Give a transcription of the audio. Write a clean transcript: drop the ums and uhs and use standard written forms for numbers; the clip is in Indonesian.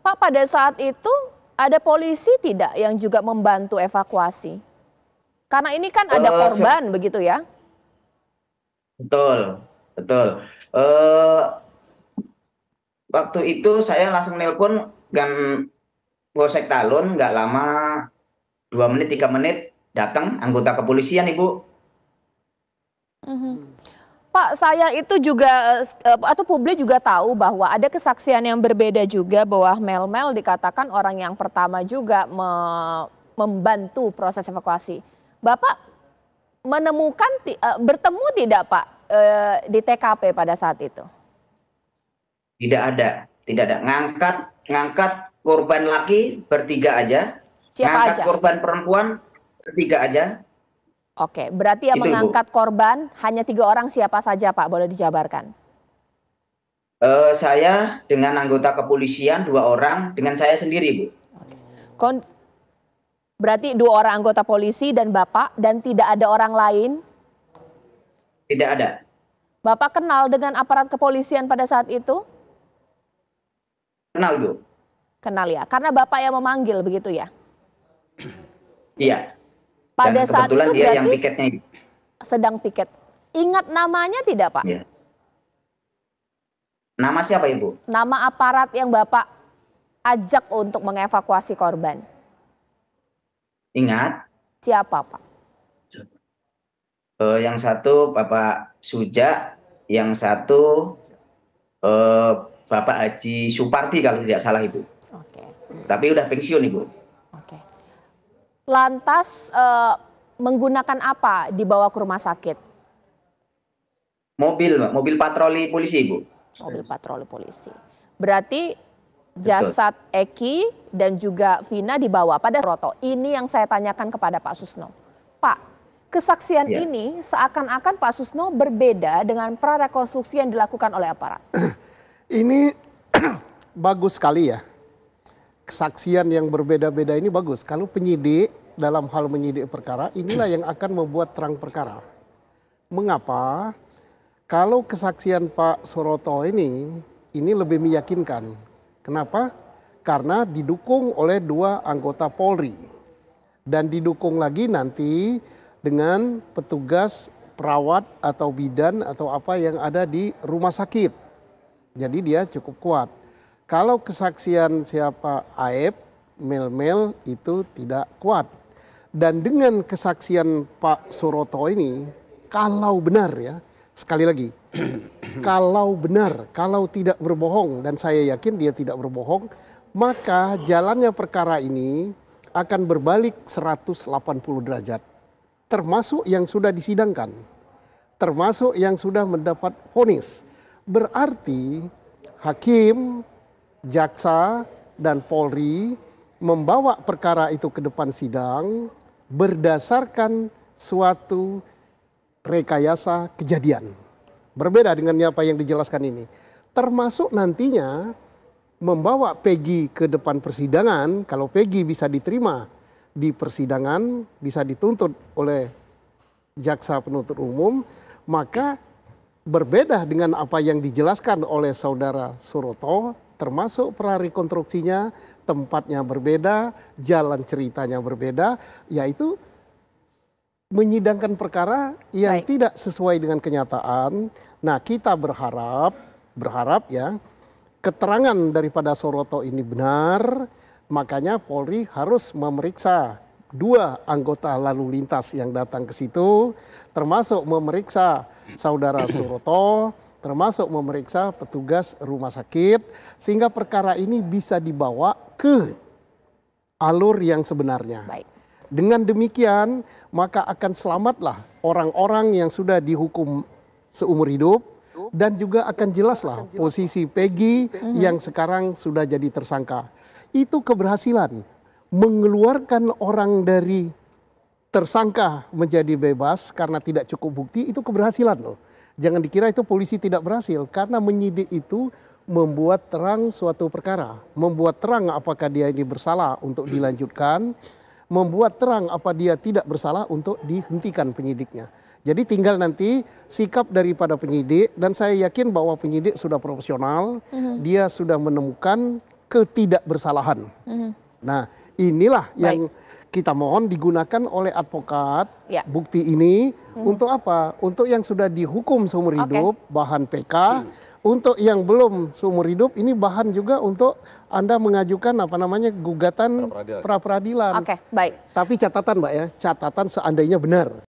Pak, pada saat itu ada polisi tidak yang juga membantu evakuasi? Karena ini kan ada korban begitu ya? Betul, betul. Eh, Waktu itu saya langsung nelpon kan Polsek Talun, nggak lama 2 menit 3 menit datang anggota kepolisian, Ibu. Mhm. Pak, saya itu juga atau publik juga tahu bahwa ada kesaksian yang berbeda juga bahwa Mel dikatakan orang yang pertama juga membantu proses evakuasi. Bapak menemukan bertemu tidak Pak di TKP pada saat itu? Tidak ada, tidak ada. Ngangkat korban laki bertiga aja, Siapa ngangkat aja? korban perempuan bertiga aja. Oke, berarti yang Itu, Ibu. mengangkat korban hanya 3 orang, siapa saja Pak? Boleh dijabarkan? Saya dengan anggota kepolisian 2 orang, dengan saya sendiri, Bu. Kon Berarti 2 orang anggota polisi dan Bapak, dan tidak ada orang lain? Tidak ada. Bapak kenal dengan aparat kepolisian pada saat itu? Kenal, Bu. Kenal ya, karena Bapak yang memanggil begitu ya? Iya. Pada Dan saat kebetulan itu dia yang berarti piketnya, Ibu. sedang piket. Ingat namanya tidak Pak? Iya. Nama siapa, Ibu? Nama aparat yang Bapak ajak untuk mengevakuasi korban. Ingat. Siapa Pak? Yang satu Bapak Suja, yang satu Bapak Haji Supardi kalau tidak salah, Ibu. Oke. Tapi udah pensiun, Ibu. Oke. Lantas menggunakan apa dibawa ke rumah sakit? Mobil patroli polisi, Ibu. Mobil patroli polisi. Berarti jasad Eki dan juga Vina dibawa pada Roto. Ini yang saya tanyakan kepada Pak Susno. Pak, kesaksian ini seakan-akan Pak Susno berbeda dengan prarekonstruksi yang dilakukan oleh aparat. Ini bagus sekali ya. Kesaksian yang berbeda-beda ini bagus. Kalau penyidik dalam hal menyidik perkara, inilah yang akan membuat terang perkara. Mengapa? Kalau kesaksian Pak Suroto ini lebih meyakinkan. Kenapa? Karena didukung oleh 2 anggota Polri. Dan didukung lagi nanti dengan petugas perawat atau bidan atau apa yang ada di rumah sakit. Jadi dia cukup kuat. Kalau kesaksian siapa Aep, Mel itu tidak kuat. Dan dengan kesaksian Pak Suroto ini, kalau benar ya, sekali lagi, kalau benar, kalau tidak berbohong, dan saya yakin dia tidak berbohong, maka jalannya perkara ini akan berbalik 180 derajat. Termasuk yang sudah disidangkan, termasuk yang sudah mendapat vonis. Berarti hakim, jaksa, dan Polri membawa perkara itu ke depan sidang berdasarkan suatu rekayasa kejadian. Berbeda dengan apa yang dijelaskan ini. Termasuk nantinya membawa Peggy ke depan persidangan, kalau Peggy bisa diterima di persidangan, bisa dituntut oleh jaksa penuntut umum, maka berbeda dengan apa yang dijelaskan oleh saudara Suroto, termasuk prarekonstruksinya, tempatnya berbeda, jalan ceritanya berbeda, yaitu menyidangkan perkara yang tidak sesuai dengan kenyataan. Nah, kita berharap ya keterangan daripada Suroto ini benar, makanya Polri harus memeriksa 2 anggota lalu lintas yang datang ke situ, termasuk memeriksa saudara Suroto, termasuk memeriksa petugas rumah sakit, sehingga perkara ini bisa dibawa ke alur yang sebenarnya. Dengan demikian, maka akan selamatlah orang-orang yang sudah dihukum seumur hidup, dan juga akan jelaslah posisi Peggy yang sekarang sudah jadi tersangka. Itu keberhasilan mengeluarkan orang dari tersangka menjadi bebas karena tidak cukup bukti, itu keberhasilan loh. Jangan dikira itu polisi tidak berhasil, karena menyidik itu membuat terang suatu perkara, membuat terang apakah dia ini bersalah untuk dilanjutkan, membuat terang apa dia tidak bersalah untuk dihentikan penyidiknya. Jadi tinggal nanti sikap daripada penyidik, dan saya yakin bahwa penyidik sudah profesional, dia sudah menemukan ketidakbersalahan. Nah, inilah yang kita mohon digunakan oleh advokat bukti ini untuk apa? Untuk yang sudah dihukum seumur hidup, bahan PK. Untuk yang belum seumur hidup, ini bahan juga untuk Anda mengajukan gugatan pra peradilan. Oke, baik. Tapi catatan Mbak ya, catatan seandainya benar.